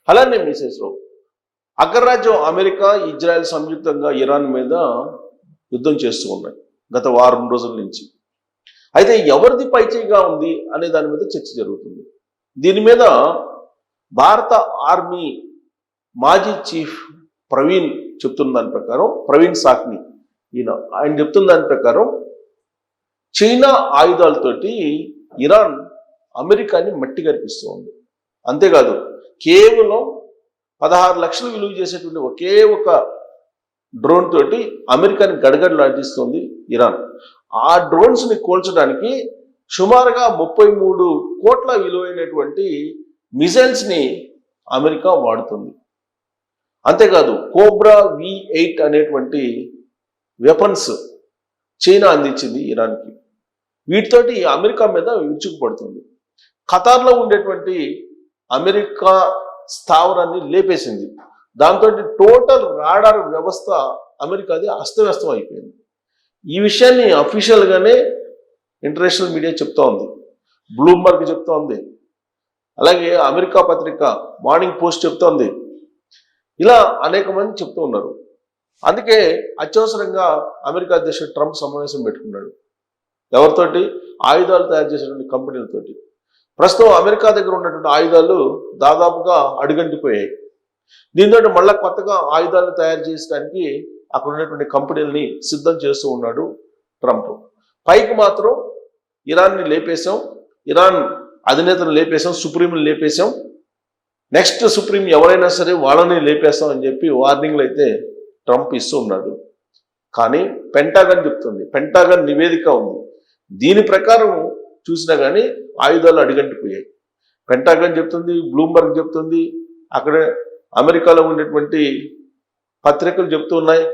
అలానే మెసేజ్లో అగ్రరాజ్యం అమెరికా, ఇజ్రాయెల్ సంయుక్తంగా ఇరాన్ మీద యుద్ధం చేస్తూ ఉన్నాయి గత వారం రోజుల నుంచి. అయితే ఎవరిది పైచేయిగా ఉంది అనే దాని మీద చర్చ జరుగుతుంది. దీని మీద భారత ఆర్మీ మాజీ చీఫ్ ప్రవీణ్ చెప్తున్న దాని ప్రకారం, ప్రవీణ్ సాఖ్ని ఆయన చెప్తున్న దాని ప్రకారం చైనా ఆయుధాలతోటి ఇరాన్ అమెరికాని మట్టి కనిపిస్తూ ఉంది. అంతేకాదు కేవలం 16 లక్షలు విలువ చేసేటువంటి ఒకే ఒక డ్రోన్ తోటి అమెరికాని గడగడలాడిస్తుంది ఇరాన్. ఆ డ్రోన్స్ని కోల్చడానికి సుమారుగా 33 కోట్ల విలువైనటువంటి మిసైల్స్ని అమెరికా వాడుతుంది. అంతేకాదు కోబ్రా V8 అనేటువంటి వెపన్స్ చైనా అందించింది ఇరాన్కి. వీటితోటి అమెరికా మీద విరుచుకుపడుతుంది. ఖతార్లో ఉండేటువంటి అమెరికా స్థావరాన్ని లేపేసింది. దాంతో టోటల్ రాడార్ వ్యవస్థ అమెరికాది అస్తవ్యస్తం అయిపోయింది. ఈ విషయాన్ని అఫీషియల్గానే ఇంటర్నేషనల్ మీడియా చెప్తా ఉంది, బ్లూంబర్గ్ చెప్తా ఉంది, అలాగే అమెరికా పత్రిక మార్నింగ్ పోస్ట్ చెప్తోంది. ఇలా అనేక మంది చెప్తూ ఉన్నారు. అందుకే అత్యవసరంగా అమెరికా అధ్యక్షుడు ట్రంప్ సమావేశం పెట్టుకున్నాడు. ఎవరితోటి? ఆయుధాలు తయారు చేసేటువంటి కంపెనీలతోటి. ప్రస్తుతం అమెరికా దగ్గర ఉన్నటువంటి ఆయుధాలు దాదాపుగా అడుగంటిపోయాయి. దీంతో మళ్ళా కొత్తగా ఆయుధాలను తయారు చేయడానికి అక్కడ ఉన్నటువంటి కంపెనీలని సిద్ధం చేస్తూ ఉన్నాడు ట్రంప్. పైకి మాత్రం ఇరాన్ని లేపేశాం, ఇరాన్ అధినేతను లేపేశాం, సుప్రీంని లేపేశాం, నెక్స్ట్ సుప్రీం ఎవరైనా సరే వాళ్ళని లేపేస్తాం అని చెప్పి వార్నింగ్లు అయితే ట్రంప్ ఇస్తూ ఉన్నాడు. కానీ పెంటాగన్ చెప్తుంది, పెంటాగన్ నివేదిక ఉంది, దీని ప్రకారం చూసినా కానీ ఆయుధాలు అడిగంటిపోయాయి. పెంటాగన్ చెప్తుంది, బ్లూంబర్గ్ చెప్తుంది, అక్కడ అమెరికాలో ఉండేటువంటి పత్రికలు చెప్తూ ఉన్నాయి.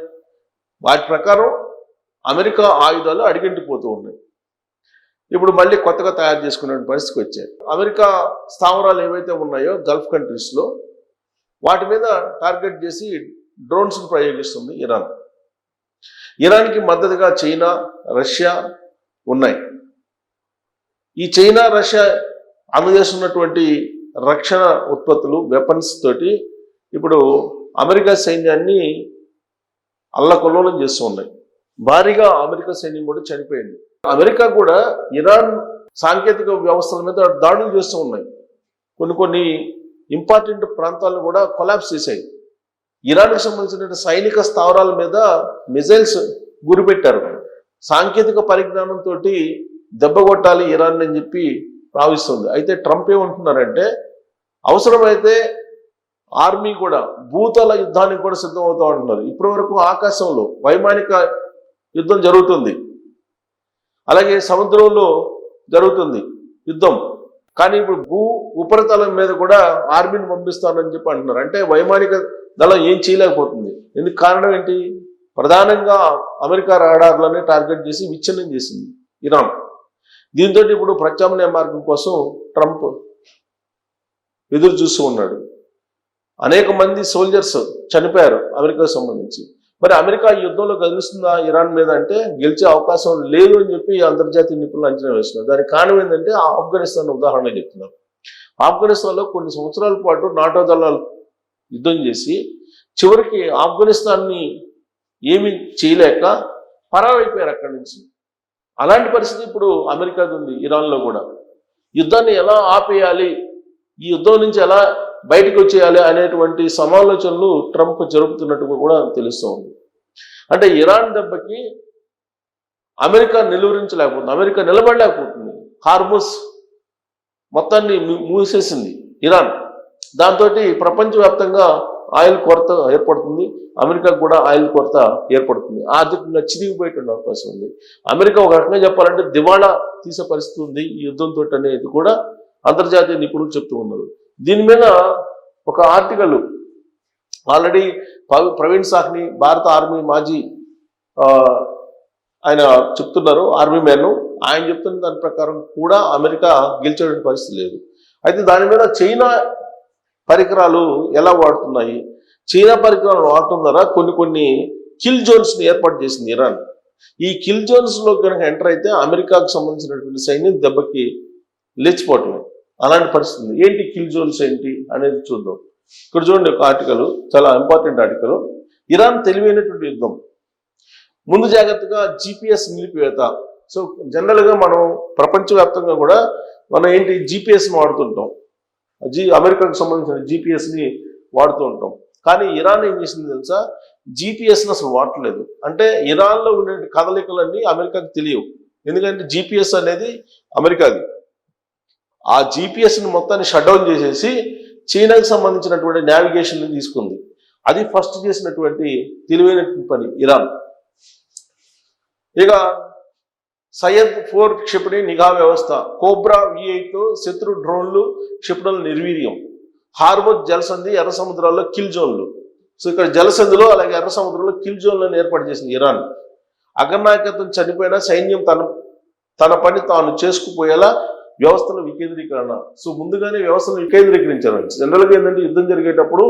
వాటి ప్రకారం అమెరికా ఆయుధాలు అడిగంటిపోతూ ఉన్నాయి. ఇప్పుడు మళ్ళీ కొత్తగా తయారు చేసుకునే పరిస్థితికి వచ్చాయి. అమెరికా స్థావరాలు ఏవైతే ఉన్నాయో గల్ఫ్ కంట్రీస్లో వాటి మీద టార్గెట్ చేసి డ్రోన్స్ను ప్రయోగిస్తుంది ఇరాన్. ఇరాన్కి మద్దతుగా చైనా, రష్యా ఉన్నాయి. ఈ చైనా, రష్యా అందజేస్తున్నటువంటి రక్షణ ఉత్పత్తులు, వెపన్స్ తోటి ఇప్పుడు అమెరికా సైన్యాన్ని అల్లకల్లోలం చేస్తూ ఉన్నాయి. భారీగా అమెరికా సైన్యం కూడా చనిపోయింది. అమెరికా కూడా ఇరాన్ సాంకేతిక వ్యవస్థల మీద దాడులు చేస్తూ ఉన్నాయి. కొన్ని ఇంపార్టెంట్ ప్రాంతాలను కూడా కొలాప్స్ చేశాయి. ఇరాన్కి సంబంధించిన సైనిక స్థావరాల మీద మిజైల్స్ గురిపెట్టారు. సాంకేతిక పరిజ్ఞానంతో దెబ్బ కొట్టాలి ఇరాన్ అని చెప్పి భావిస్తుంది. అయితే ట్రంప్ ఏమంటున్నారంటే అవసరమైతే ఆర్మీ కూడా భూతల యుద్ధానికి కూడా సిద్ధమవుతా ఉంటున్నారు. ఇప్పటి వరకు ఆకాశంలో వైమానిక యుద్ధం జరుగుతుంది, అలాగే సముద్రంలో జరుగుతుంది యుద్ధం, కానీ ఇప్పుడు భూ ఉపరితలం మీద కూడా ఆర్మీని పంపిస్తానని చెప్పి అంటున్నారు. అంటే వైమానిక దళం ఏం చేయలేకపోతుంది. ఎందుకు కారణం ఏంటి? ప్రధానంగా అమెరికా రాడార్లని టార్గెట్ చేసి విచ్ఛిన్నం చేసింది ఇరాన్. దీంతో ఇప్పుడు ప్రత్యామ్నాయ మార్గం కోసం ట్రంప్ ఎదురు చూస్తూ ఉన్నాడు. అనేక మంది సోల్జర్స్ చనిపోయారు అమెరికాకు సంబంధించి. మరి అమెరికా ఈ యుద్ధంలో కలుస్తుందా ఇరాన్ మీద అంటే గెలిచే అవకాశం లేదు అని చెప్పి అంతర్జాతీయ నిపుణులు అంచనా వేస్తున్నారు. దానికి కారణం ఏంటంటే ఆఫ్ఘనిస్తాన్ ఉదాహరణ చెప్తున్నారు. ఆఫ్ఘనిస్తాన్లో కొన్ని సంవత్సరాల పాటు నాటో దళాలు యుద్ధం చేసి చివరికి ఆఫ్ఘనిస్తాన్ని ఏమి చేయలేక పరారైపోయారు అక్కడి నుంచి. అలాంటి పరిస్థితి ఇప్పుడు అమెరికాకు ఉంది, ఇరాన్లో కూడా. యుద్ధాన్ని ఎలా ఆపేయాలి, ఈ యుద్ధం నుంచి ఎలా బయటకు వచ్చేయాలి అనేటువంటి సమాలోచనలు ట్రంప్ జరుపుతున్నట్టుగా కూడా తెలుస్తూ ఉంది. అంటే ఇరాన్ దెబ్బకి అమెరికా నిలువరించలేకపోతుంది, అమెరికా నిలబడలేకపోతుంది. హార్ముస్ మొత్తాన్ని మూసేసింది ఇరాన్. దాంతో ప్రపంచవ్యాప్తంగా ఆయిల్ కొరత ఏర్పడుతుంది, అమెరికాకు కూడా ఆయిల్ కొరత ఏర్పడుతుంది. ఆర్థికంగా చిరిగిపోయేటువంటి అవకాశం ఉంది. అమెరికా ఒక రకంగా చెప్పాలంటే దివాళా తీసే పరిస్థితి ఉంది ఈ యుద్ధంతో అనేది కూడా అంతర్జాతీయ నిపుణులు చెప్తూ ఉన్నారు. దీని మీద ఒక ఆర్టికల్ ఆల్రెడీ ప్రవీణ్ సాఖ్ని భారత ఆర్మీ మాజీ ఆయన చెప్తున్నారు, ఆర్మీ మ్యాన్. ఆయన చెప్తున్న దాని ప్రకారం కూడా అమెరికా గెలిచేటువంటి పరిస్థితి లేదు. అయితే దాని మీద చైనా పరికరాలు ఎలా వాడుతున్నాయి, చైనా పరికరాలు వాడటం ద్వారా కొన్ని కిల్ జోన్స్ని ఏర్పాటు చేసింది ఇరాన్. ఈ కిల్ జోన్స్లో కనుక ఎంటర్ అయితే అమెరికాకు సంబంధించినటువంటి సైన్యం దెబ్బకి లేచిపోవటమే. అలాంటి పరిస్థితి ఏంటి కిల్ జోన్స్ ఏంటి అనేది చూద్దాం. ఇక్కడ చూడండి ఒక ఆర్టికల్, చాలా ఇంపార్టెంట్ ఆర్టికల్. ఇరాన్ తెలివైనటువంటి యుద్ధం, ముందు జాగ్రత్తగా GPS నిలిపివేత. సో జనరల్గా మనం ప్రపంచవ్యాప్తంగా కూడా మనం ఏంటి GPS వాడుతుంటాం, అమెరికాకు సంబంధించిన GPSని వాడుతూ ఉంటాం. కానీ ఇరాన్ ఏం చేసింది తెలుసా, GPSని అసలు వాడలేదు. అంటే ఇరాన్లో ఉండే కదలికలన్నీ అమెరికాకు తెలియవు, ఎందుకంటే GPS అనేది అమెరికాది. ఆ GPSని మొత్తాన్ని షట్ డౌన్ చేసేసి చైనాకి సంబంధించినటువంటి నావిగేషన్ని తీసుకుంది. అది ఫస్ట్ చేసినటువంటి తెలివైనటువంటి పని ఇరాన్. ఇక సయ్యద్-4 క్షిపణి నిఘా వ్యవస్థ, కోబ్రా V8తో శత్రు డ్రోన్లు క్షిపణుల నిర్వీర్యం, హార్మోజ్ జలసంధి ఎర్ర సముద్రాల్లో కిల్ జోన్లు. సో ఇక్కడ జలసంధిలో అలాగే ఎర్ర సముద్రంలో కిల్ జోన్లను ఏర్పాటు చేసింది ఇరాన్. అగ్రనాయకత్వం చనిపోయినా సైన్యం తన పని తాను చేసుకుపోయేలా వ్యవస్థల వికేంద్రీకరణ. సో ముందుగానే వ్యవస్థను వికేంద్రీకరించారు. జనరల్గా ఏంటంటే యుద్ధం జరిగేటప్పుడు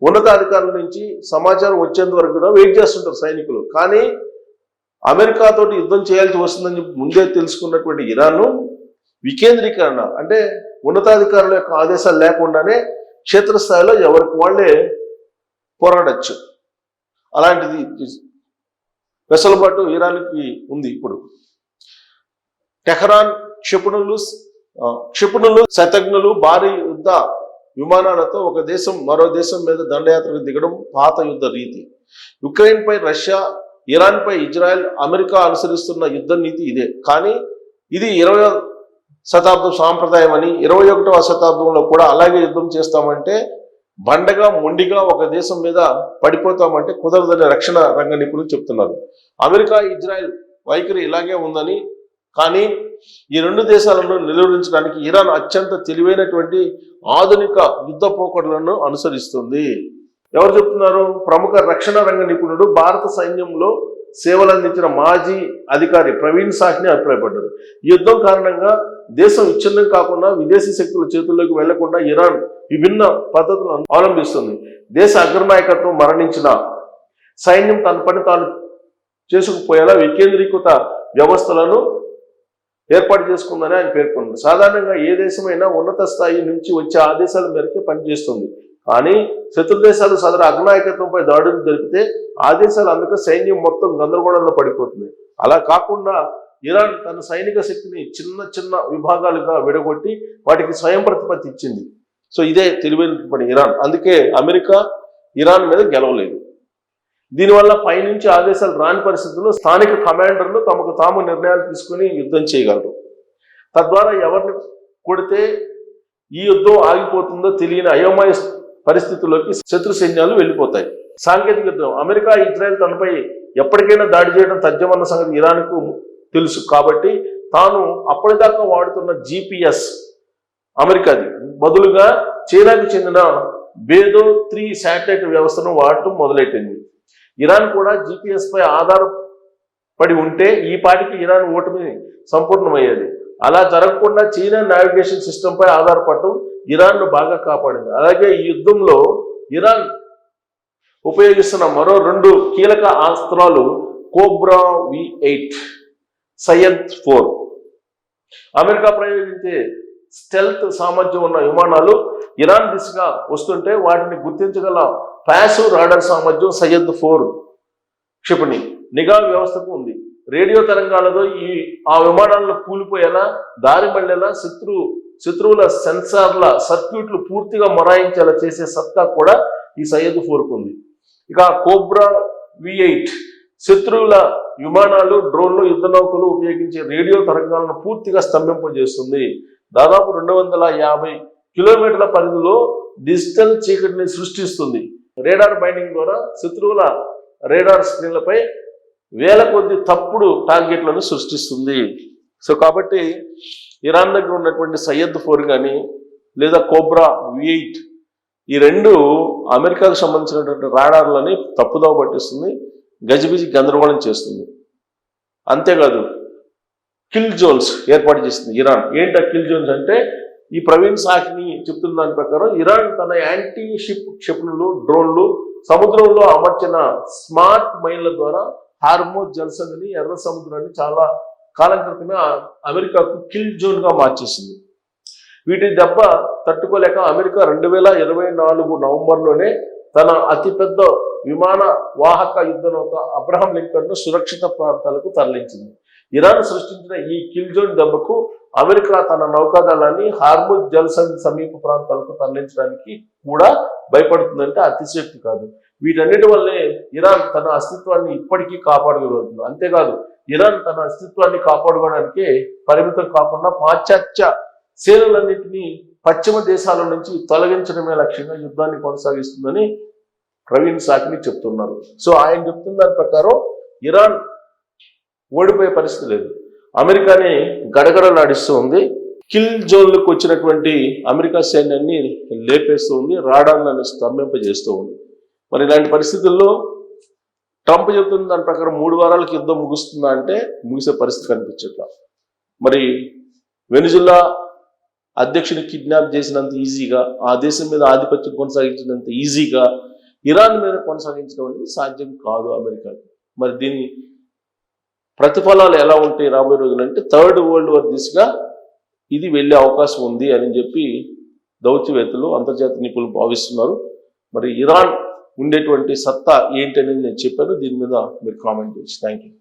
ఉన్నతాధికారుల నుంచి సమాచారం వచ్చేంత వరకు కూడా వెయిట్ చేస్తుంటారు సైనికులు. కానీ అమెరికాతోటి యుద్ధం చేయాల్సి వస్తుందని ముందే తెలుసుకున్నటువంటి ఇరాన్ వికేంద్రీకరణ, అంటే ఉన్నతాధికారుల యొక్క ఆదేశాలు లేకుండానే క్షేత్రస్థాయిలో ఎవరికి వాళ్ళే పోరాడచ్చు. అలాంటిది వెసులుబాటు ఇరాన్కి ఉంది. ఇప్పుడు టెహరాన్ క్షిపణులు శతఘ్నులు భారీ యుద్ధ విమానాలతో ఒక దేశం మరో దేశం మీద దండయాత్రకు దిగడం పాత యుద్ధ రీతి. యుక్రెయిన్ పై రష్యా, ఇరాన్ పై ఇజ్రాయెల్, అమెరికా అనుసరిస్తున్న యుద్ధ నీతి ఇదే. కానీ ఇది 20వ శతాబ్దం సాంప్రదాయం అని, 21వ శతాబ్దంలో కూడా అలాగే యుద్ధం చేస్తామంటే, బండగా మొండిగా ఒక దేశం మీద పడిపోతామంటే కుదరదని రక్షణ రంగ నిపుణులు చెప్తున్నారు. అమెరికా ఇజ్రాయెల్ వైఖరి ఇలాగే ఉందని, కానీ ఈ రెండు దేశాలను నిలువరించడానికి ఇరాన్ అత్యంత తెలివైనటువంటి ఆధునిక యుద్ధ పోకడలను అనుసరిస్తుంది. ఎవరు చెప్తున్నారు? ప్రముఖ రక్షణ రంగ నిపుణుడు, భారత సైన్యంలో సేవలందించిన మాజీ అధికారి ప్రవీణ్ సాహ్ని అభిప్రాయపడ్డారు. ఈ యుద్ధం కారణంగా దేశం విచ్ఛిన్నం కాకుండా విదేశీ శక్తుల చేతుల్లోకి వెళ్లకుండా ఇరాన్ విభిన్న పద్ధతులను అవలంబిస్తుంది. దేశ అగ్రనాయకత్వం మరణించిన సైన్యం తన పని తాను చేసుకుపోయేలా వికేంద్రీకృత వ్యవస్థలను ఏర్పాటు చేసుకుందని ఆయన పేర్కొన్నారు. సాధారణంగా ఏ దేశమైనా ఉన్నత స్థాయి నుంచి వచ్చే ఆదేశాల మేరకే పనిచేస్తుంది. కానీ శత్రు దేశాలు సదరు అగ్రనాయకత్వంపై దాడులు జరిపితే ఆదేశాలు అందుకు సైన్యం మొత్తం గందరగోళంలో పడిపోతుంది. అలా కాకుండా ఇరాన్ తన సైనిక శక్తిని చిన్న చిన్న విభాగాలుగా విడగొట్టి వాటికి స్వయం ప్రతిపత్తి ఇచ్చింది. సో ఇదే తెలివైన పని ఇరాన్. అందుకే అమెరికా ఇరాన్ మీద గెలవలేదు. దీనివల్ల పైనుంచి ఆదేశాలు రాని పరిస్థితుల్లో స్థానిక కమాండర్లు తమకు తాము నిర్ణయాలు తీసుకుని యుద్ధం చేయగలరు. తద్వారా ఎవరిని కొడితే ఈ యుద్ధం ఆగిపోతుందో తెలియని అయోమయ పరిస్థితుల్లోకి శత్రు సైన్యాలు వెళ్ళిపోతాయి. సాంకేతిక యుద్ధం, అమెరికా ఇజ్రాయెల్ తనపై ఎప్పటికైనా దాడి చేయడం తథ్యమన్న సంగతి ఇరాన్కు తెలుసు. కాబట్టి తాను అప్పటిదాకా వాడుతున్న GPS అమెరికాది బదులుగా చైనాకు చెందిన బేదో 3 శాటిలైట్ వ్యవస్థను వాడటం మొదలెట్టింది. ఇరాన్ కూడా GPS పై ఆధారపడి ఉంటే ఈ పాటికి ఇరాన్ ఓటమి సంపూర్ణమయ్యేది. అలా జరగకుండా చైనా నావిగేషన్ సిస్టంపై ఆధారపడటం ఇరాన్ను బాగా కాపాడింది. అలాగే ఈ యుద్ధంలో ఇరాన్ ఉపయోగిస్తున్న మరో 2 కీలక అస్త్రాలు కోబ్రా V8, సయ్యద్-4. అమెరికా ప్రయోగించే స్టెల్త్ సామర్థ్యం ఉన్న విమానాలు ఇరాన్ దిశగా వస్తుంటే వాటిని గుర్తించగల ప్యాసివ్ రాడార్ సామర్థ్యం సయ్యద్-4 క్షిపణి నిఘా వ్యవస్థకు ఉంది. రేడియో తరంగాలతో ఆ విమానాలను కూలిపోయేలా, దారి మళ్లేలా, శత్రువుల సెన్సార్ల సర్క్యూట్లు పూర్తిగా మొరాయించేలా చేసే సత్తా కూడా ఈ సయ్యద్-4కు ఉంది. ఇక కోబ్రా V8 శత్రువుల విమానాలు, డ్రోన్లు, యుద్ధ నౌకలు ఉపయోగించే రేడియో తరంగాలను పూర్తిగా స్తంభింపజేస్తుంది. దాదాపు 250 కిలోమీటర్ల పరిధిలో డిజిటల్ చీకటిని సృష్టిస్తుంది. రేడార్ బైండింగ్ ద్వారా శత్రువుల రేడార్ స్క్రీన్లపై వేల కొద్ది తప్పుడు టార్గెట్లను సృష్టిస్తుంది. సో కాబట్టి ఇరాన్ దగ్గర ఉన్నటువంటి సయ్యద్-4 కానీ లేదా కోబ్రా V8 ఈ 2 అమెరికాకు సంబంధించినటువంటి రాడార్లని తప్పుదోవ పట్టిస్తుంది, గజిబిజి గందరగోళం చేస్తుంది. అంతేకాదు కిల్ జోన్స్ ఏర్పాటు చేస్తుంది ఇరాన్. ఏంటి ఆ కిల్ జోన్స్ అంటే, ఈ ప్రవీణ్ సాహ్ని చెప్తున్న దాని ప్రకారం ఇరాన్ తన యాంటీ షిప్ క్షిపణులు, డ్రోన్లు సముద్రంలో అమర్చిన స్మార్ట్ మైన్ల ద్వారా హార్మోజ్ జలసంధిని, ఎర్ర సముద్రాన్ని చాలా కాలం క్రితమే అమెరికాకు కిల్ జోన్ గా మార్చేసింది. వీటి దెబ్బ తట్టుకోలేక అమెరికా 2024 నవంబర్లోనే తన అతిపెద్ద విమాన వాహక యుద్ధ నౌక అబ్రహం లింకన్ ను సురక్షిత ప్రాంతాలకు తరలించింది. ఇరాన్ సృష్టించిన ఈ కిల్ జోన్ దెబ్బకు అమెరికా తన నౌకాదళాన్ని హార్ముజ్ జలసంధి సమీప ప్రాంతాలకు తరలించడానికి కూడా భయపడుతుందంటే అతిశయోక్తి కాదు. వీటన్నిటి వల్లే ఇరాన్ తన అస్తిత్వాన్ని ఇప్పటికీ కాపాడుకోగలుగుతుంది. అంతేకాదు, ఇరాన్ తన అస్తిత్వాన్ని కాపాడుకోవడానికే పరిమితం కాకుండా పాశ్చాత్య సేనలన్నింటినీ పశ్చిమ దేశాల నుంచి తొలగించడమే లక్ష్యంగా యుద్ధాన్ని కొనసాగిస్తుందని ప్రవీణ్ సాకిని చెప్తున్నారు. సో ఆయన చెప్తున్న దాని ప్రకారం ఇరాన్ ఓడిపోయే పరిస్థితి లేదు, అమెరికాని గడగడలాడిస్తూ ఉంది. కిల్ జోన్లకు వచ్చినటువంటి అమెరికా సైన్యాన్ని లేపేస్తూ ఉంది, రాడార్లను స్తంభింపజేస్తూ ఉంది. మరి ఇలాంటి పరిస్థితుల్లో ట్రంప్ చెప్తున్న దాని ప్రకారం 3 వారాలకు యుద్ధం ముగుస్తుందా అంటే ముగిసే పరిస్థితి కనిపించట్లా. మరి వెనిజులా అధ్యక్షుని కిడ్నాప్ చేసినంత ఈజీగా, ఆ దేశం మీద ఆధిపత్యం కొనసాగించినంత ఈజీగా ఇరాన్ మీద కొనసాగించడం అనేది సాధ్యం కాదు అమెరికాకి. మరి దీని ప్రతిఫలాలు ఎలా ఉంటాయి రాబోయే రోజులంటే థర్డ్ వరల్డ్ వార్ దిశగా ఇది వెళ్ళే అవకాశం ఉంది అని చెప్పి దౌత్యవేత్తలు, అంతర్జాతీయ నిపుణులు భావిస్తున్నారు. మరి ఇరాన్ ఉండేటువంటి సత్తా ఏంటి అనేది నేను చెప్పాను. దీని మీద మీరు కామెంట్ చేసి థ్యాంక్ యూ.